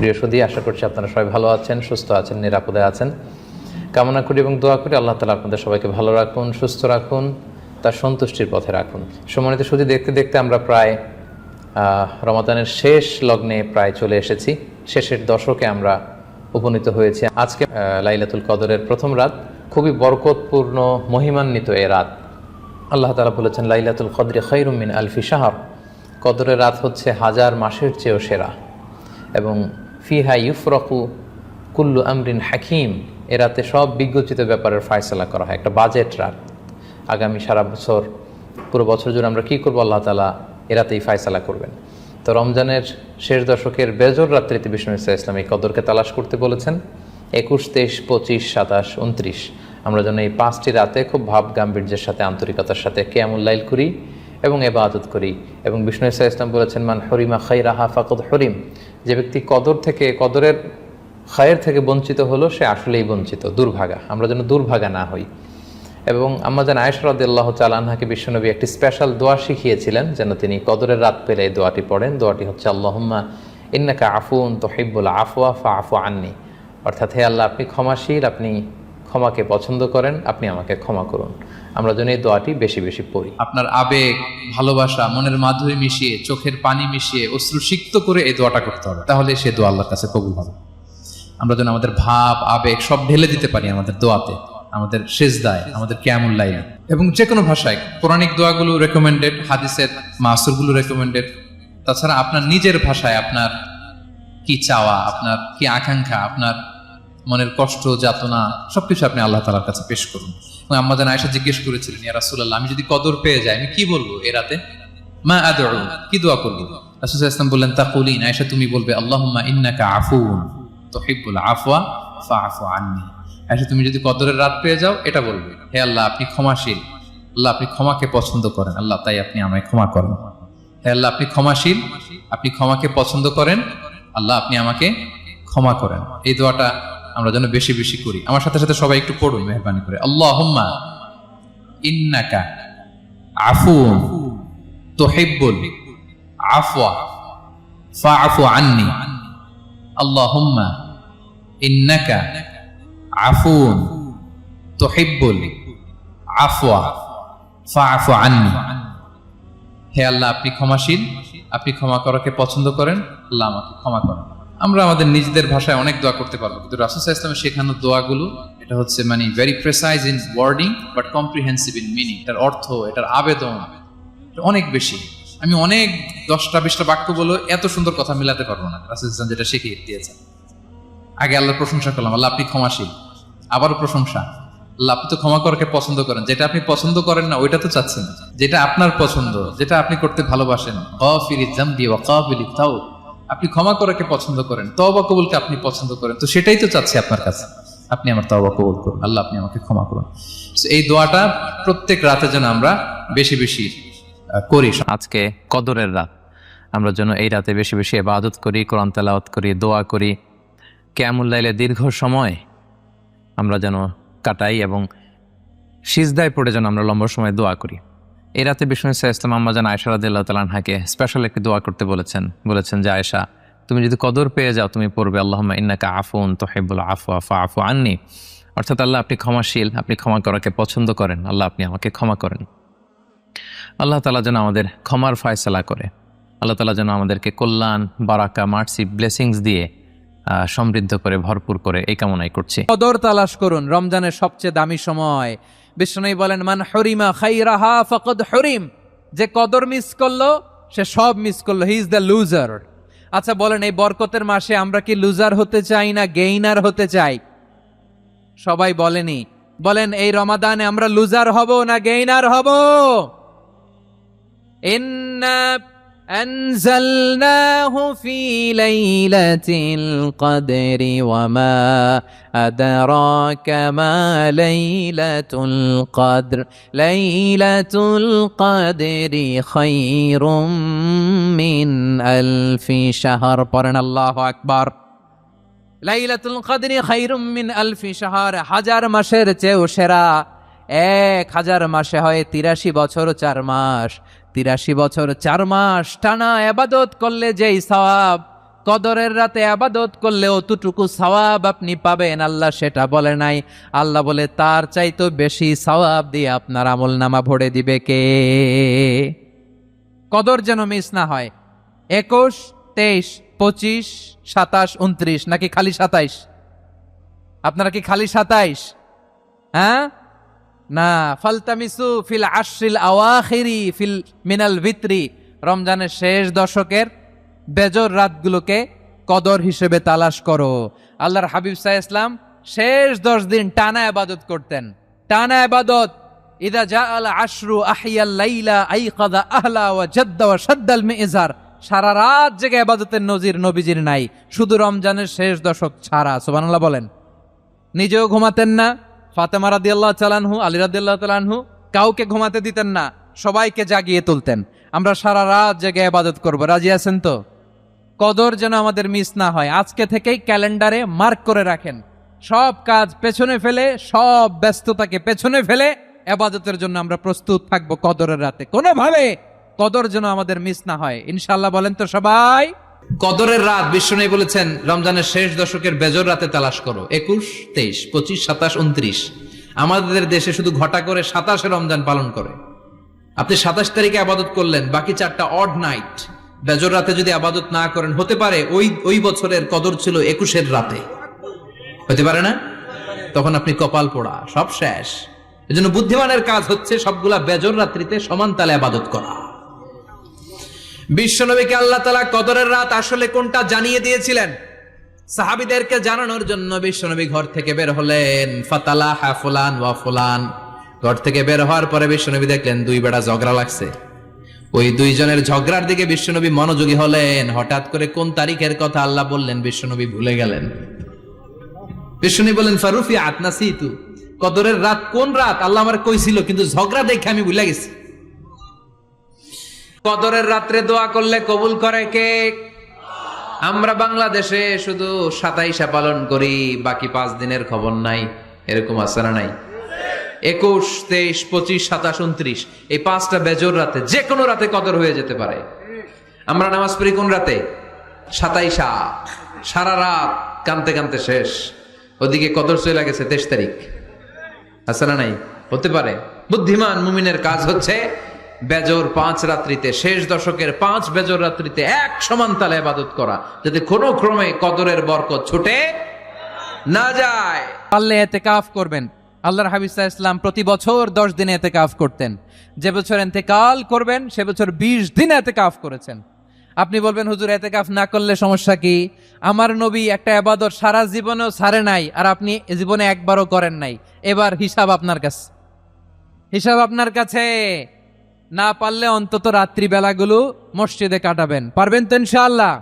প্রিয় সুধী, আশা করছি আপনারা সবাই ভালো আছেন, সুস্থ আছেন, নিরাপদে আছেন। কামনা করি এবং দোয়া করি আল্লাহ তাআলা আপনাদের সবাইকে ভালো রাখুন, সুস্থ রাখুন, তার সন্তুষ্টির পথে রাখুন। সম্মানিত সুধী, দেখতে দেখতে আমরা প্রায় রমাদানের শেষ লগ্নে প্রায় চলে এসেছি। শেষের দশকে আমরা উপনীত হয়েছি। আজকে লাইলাতুল কদরের প্রথম রাত, খুবই বরকতপূর্ণ মহিমান্বিত এ রাত। আল্লাহ তাআলা বলেছেন, লাইলাতুল কদরি খায়রুম মিন আলফি শাহর। কদরের রাত হচ্ছে হাজার মাসের চেয়েও সেরা। এবং ফিহা ইউফরাকু কুল্লু আমরিন হাকিম, এ রাতে সব বিজ্ঞচিত ব্যাপারের ফয়সালা করা হয়। একটা বাজেট রাত। আগামী সারা বছর, পুরো বছর জুড়ে আমরা কী করবো, আল্লাহ তাআলা এ রাতেই ফয়সালা করবেন। তো রমজানের শেষ দশকের বেজর রাত্রিতে বিষ্ণু ইসলাম এই কদরকে তালাশ করতে বলেছেন। 21, 23, 25, 27, 29 আমরা যেন এই 5টি রাতে খুব ভাব গাম্ভীর্যের সাথে, আন্তরিকতার সাথে কিয়ামুল লাইল করি এবং ইবাদত করি। এবং বিষ্ণু ইসলাম বলেছেন, মান হরিমা খায়রাহা ফাকাদ হরিম। যে ব্যক্তি কদরের খায়ের থেকে বঞ্চিত হলো, সে আসলেই বঞ্চিত, দুর্ভাগা। আমরা যেন দুর্ভাগা না হই। এবং আম্মা জান আয়েশা রাদিয়াল্লাহু তাআলা আনহাকে বিশ্বনবী একটি স্পেশাল দোয়া শিখিয়েছিলেন, যেন তিনি কদরের রাত পেলে এই দোয়াটি পড়েন। দোয়াটি হচ্ছে, আল্লাহুম্মা ইন্নাকা আফুন তুহিব্বুল আফওয়া ফাআফু আন্নি। অর্থাৎ, হে আল্লাহ, আপনি ক্ষমাশীল, আপনি ক্ষমাকে পছন্দ করেন, আপনি আমাকে ক্ষমা করুন। আমরা যেন এই দোয়াটি বেশি বেশি পড়ি। আপনার আবেগ, ভালোবাসা, মনের মাধুরী মিশিয়ে, চোখের পানি মিশিয়ে, অশ্রুসিক্ত করে এই দোয়াটা করতে হবে, তাহলে সে দোয়া আল্লাহর কাছে কবুল হবে। আমরা যেন আমাদের ভাব, আবেগ সব ঢেলে দিতে পারি আমাদের দোয়াতে, আমাদের সেজদায়, আমাদের কিয়ামুল লাইলে। এবং যে কোনো ভাষায় কোরআনিক দোয়াগুলো রেকমেন্ডেড, হাদিসের মাসুরগুলো রেকমেন্ডেড। তাছাড়া আপনার নিজের ভাষায় আপনার কি চাওয়া, আপনার কি আকাঙ্ক্ষা, আপনার মনের কষ্ট, যাতনা সবকিছু আপনি আল্লাহ তাআলার কাছে পেশ করুন। এবং আম্মা জান আয়েশা জিজ্ঞেস করেছিলেন, ইয়া রাসূলুল্লাহ, আমি যদি কদর পেয়ে যাই, আমি কি বলবো এ রাতে? মা আদউ, কি দোয়া করবো? রাসূল সাল্লাল্লাহু আলাইহি ওয়াসাল্লাম বললেন, তাকুলিন, আয়েশা তুমি বলবে, আল্লাহুম্মা ইন্নাকা আফুন তুহিব্বুল আফওয়া ফাআফু আন্নি। আয়েশা তুমি যদি কদরের রাত পেয়ে যাও, এটা বলবে, হে আল্লাহ, আপনি ক্ষমাশীল, আল্লাহ আপনি ক্ষমাকে পছন্দ করেন, আল্লাহ তাই আপনি আমায় ক্ষমা করেন। হে আল্লাহ, আপনি ক্ষমাশীল, আপনি ক্ষমাকে পছন্দ করেন, আল্লাহ আপনি আমাকে ক্ষমা করেন। এই দোয়াটা আমরা যেন বেশি বেশি করি। আমার সাথে সাথে সবাই একটু পড়ুন মেহেরবানি করে। আল্লাহুম্মা ইন্নাকা আফুন তুহিব্বুল আফওয়া ফাআফু আন্নি। আল্লাহুম্মা ইন্নাকা আফুন তুহিব্বুল আফওয়া ফাআফু আন্নি। হে আল্লাহ, আপনি ক্ষমাশীল, আপনি ক্ষমা করাকে পছন্দ করেন, আল্লাহ আমাকে ক্ষমা করেন। আমরা আমাদের নিজেদের ভাষায় অনেক দোয়া করতে পারবো, কিন্তু রাসূল সাল্লাল্লাহু আলাইহি ওয়াসাল্লামের শেখানো দোয়াগুলো, এটা হচ্ছে মানে very precise in wording but comprehensive in meaning. এটার অর্থ, এটার আবেদন অনেক বেশি। আমি অনেক 10টা 20টা বাক্য বলে এত সুন্দর কথা মিলাতে পারবো না। রাসূল সাল্লাল্লাহু আলাইহি ওয়াসাল্লাম যেটা শিখিয়ে দিয়েছেন, আগে আল্লাহর প্রশংসা করলাম, আল্লাহ আপনি ক্ষমাশীল, আবারও প্রশংসা, আল্লাহ আপনি তো ক্ষমা করাকে পছন্দ করেন। যেটা আপনি পছন্দ করেন না ওইটা তো চাচ্ছেন, যেটা আপনার পছন্দ, যেটা আপনি করতে ভালোবাসেন, গাফিরিয যামবি ওয়া কাবিলিত তাওব, আপনি ক্ষমা করাকে পছন্দ করেন, তওবা কবুলকে আপনি পছন্দ করেন, তো সেটাই তো চাচ্ছি আপনার কাছে, আপনি আমার তওবা কবুল করুন, আল্লাহ আপনি আমাকে ক্ষমা করুন। এই দোয়াটা প্রত্যেক রাতে যেন আমরা বেশি বেশি করি। আজকে কদরের রাত, আমরা যেন এই রাতে বেশি বেশি ইবাদত করি, কোরআন তেলাওয়াত করি, দোয়া করি, কিয়ামুল লাইলে দীর্ঘ সময় আমরা যেন কাটাই এবং সিজদায় পড়ে যেন আমরা লম্বা সময় দোয়া করি। এই রাতে বিষ্ণু ইসলাম আম্মা জান আয়েশা রাদিয়াল্লাহু তাআলা আনহাকে স্পেশাল একটি দোয়া করতে বলেছেন যে, আয়েশা তুমি যদি কদর পেয়ে যাও, তুমি পড়বে, আল্লাহুম্মা ইন্নাকা আফুন তুহিব্বুল আফওয়া ফাআফু আন্নি। অর্থাৎ, আল্লাহ আপনি ক্ষমাশীল, আপনি ক্ষমা করাকে পছন্দ করেন, আল্লাহ আপনি আমাকে ক্ষমা করেন। আল্লাহ তাআলা যেন আমাদের ক্ষমার ফয়সালা করে, আল্লাহ তাআলা যেন আমাদেরকে কল্যাণ, বারাকা, মার্সি, ব্লেসিংস দিয়ে সমৃদ্ধ করে, ভরপুর করে, এই কামনাই করছি। কদর তালাশ করুন, রমজানের সবচেয়ে দামি সময়। বিষ্ণু বলেন, মান হরিমা খায়রাহা ফাকাদ হরিম। যে কদর মিস করলো, সে সব মিস করলো, হি ইজ দ্য লুজার। আচ্ছা বলেন, এই বরকতের মাসে আমরা কি লুজার হতে চাই না গেইনার হতে চাই? সবাই বলেন এই রমাদানে আমরা লুজার হব না গেইনার হব? ইন্না أنزلناه في ليلة القدر وما أدراك ما ليلة القدر ليلة القدر خير من ألف شهر পড়েন আল্লাহু আকবার। লাইলাতুল কদরি খায়রুম মিন আলফি শাহর, হাজার মাসের চেয়েও সেরা। 1000 মাসে হয় 83 বছর 4 মাস। 83 বছর 4 মাস টানা ইবাদত করলে যেই সওয়াব, কদরের রাতে আবাদত করলে অতটুকু সওয়াব আপনি পাবেন, আল্লাহ সেটা বলে নাই। আল্লাহ বলে তার চাইতে বেশি সওয়াব দিয়ে আপনার আমল নামা ভরে দিবে কে? কদর যেন মিস না হয়। 21, 23, 25, 27, 29 নাকি খালি 27? আপনারা কি খালি 27? হ্যাঁ না, ফালতামিসু ফিল আশরিল আওয়াখিরি ফিল মিনাল ভিতরি, রমজানের শেষ দশকের বেজর রাতগুলোকে কদর হিসেবে তালাশ করো। আল্লাহর হাবিব সাল্লাল্লাহু আলাইহি ওয়াসাল্লাম শেষ 10 দিন টানা ইবাদত করতেন, টানা ইবাদত। ইদা জাআল আশরু আহিয়াল লাইলা আইকাযা আহলা ওয়া জাদ্দা ওয়া শাদ্দাল মিজার, সারা রাত জেগে ইবাদতের নজির নবীজির নাই, শুধু রমজানের শেষ দশক ছাড়া। সুবহানাল্লাহ বলেন। নিজেও ঘুমাতেন না, ফাতেমা রাদিয়াল্লাহু তাআলা আনহু, আলী রাদিয়াল্লাহু তাআলা আনহু কাউকে ঘুমাতে দিতেন না, সবাইকে জাগিয়ে তুলতেন। আমরা সারা রাত জেগে ইবাদত করব, রাজি আছেন তো? কদর যেন আমাদের মিস না হয়। আজকে থেকেই ক্যালেন্ডারে মার্ক করে রাখেন, সব কাজ পেছনে ফেলে, সব ব্যস্ততাকে পেছনে ফেলে ইবাদতের জন্য আমরা প্রস্তুত থাকবো কদরের রাতে। কোনোভাবে কদর যেন আমাদের মিস না হয়, ইনশাআল্লাহ। বলেন তো সবাই। কদরের রাত বিশ্বনবী বলেছেন রমজানের শেষ দশকের বেজর রাতে তালাশ করো। 21, 23, 25, 27, 29। আমাদের দেশে শুধু ঘটা করে 27 রমজান পালন করে। আপনি 27 তারিখে আবাদত করলেন, বাকি 4টা অড নাইট বেজর রাতে যদি আবাদত না করেন, হতে পারে ওই বছরের কদর ছিল 21 রাতে, হতে পারে না? তখন আপনি কপাল পোড়া, সব শেষ। এজন্য বুদ্ধিমানের কাজ হচ্ছে সবগুলা বেজর রাত্রিতে সমান তালে আবাদত করা। বিশ্বনবীকে আল্লাহ তাআলা কদরের রাত আসলে কোনটা জানিয়ে দিয়েছিলেন, সাহাবীদেরকে জানানোর জন্য বিশ্বনবী ঘর থেকে বের হলেন। ফাতালাহা ফুলান ওয়া ফুলান, ঘর থেকে বের হওয়ার পরে বিশ্বনবী দেখলেন 2 বেড়া ঝগড়া লাগছে। ওই 2 জনের ঝগড়ার দিকে বিশ্বনবী মনোযোগী হলেন। হঠাৎ করে কোন তারিখের কথা আল্লাহ বললেন বিশ্বনবী ভুলে গেলেন। বিশ্বনবী বলেন ফারুফিআত নাসিতু, কদরের রাত কোন রাত আল্লাহ আমার কইছিল, কিন্তু ঝগড়া দেখে আমি ভুলে গেছি। কদরের রাত্রে দোয়া করলে কবুল করে কে? আমরা বাংলাদেশে শুধু 27 পালন করি, বাকি 5 দিনের খবর নাই। এরকম আছে না নাই? 21, 23, 25, 27, 29 এই 5টা বেজর রাতে যে কোনো রাতে কদর হয়ে যেতে পারে। আমরা নামাজ পড়ি কোন রাতে? 27। সারা রাত কানতে কানতে শেষ, ওদিকে কদর চলে গেছে 23 তারিখ। আছে না নাই? হতে পারে। বুদ্ধিমান মুমিনের কাজ হচ্ছে বেজর 5 রাত্রিতে, শেষ দশকের 5 বেজর রাত্রিতে এক সমান তালে ইবাদত করা, যাতে কোনো ক্রমে কদরের বরকত ছুটে না যায়। পারলে ইতিকাফ করবেন। আল্লাহর হাবিব সাল্লাল্লাহু আলাইহি ওয়াসাল্লাম প্রতি বছর 10 দিন ইতিকাফ করতেন। যে বছর ইন্তেকাল করবেন সে বছর 20 দিন ইতিকাফ করেছেন। আপনি বলবেন হুজুর ইতিকাফ না করলে সমস্যা কি? আমার নবী একটা ইবাদত সারা জীবনেও ছাড়ে নাই, আর আপনি জীবনে একবারও করেন নাই। এবার হিসাব আপনার কাছে, হিসাব আপনার কাছে। না পারলে অন্তত রাত্রি বেলাগুলো মসজিদে কাটাবেন। পারবেন তো ইনশাআল্লাহ?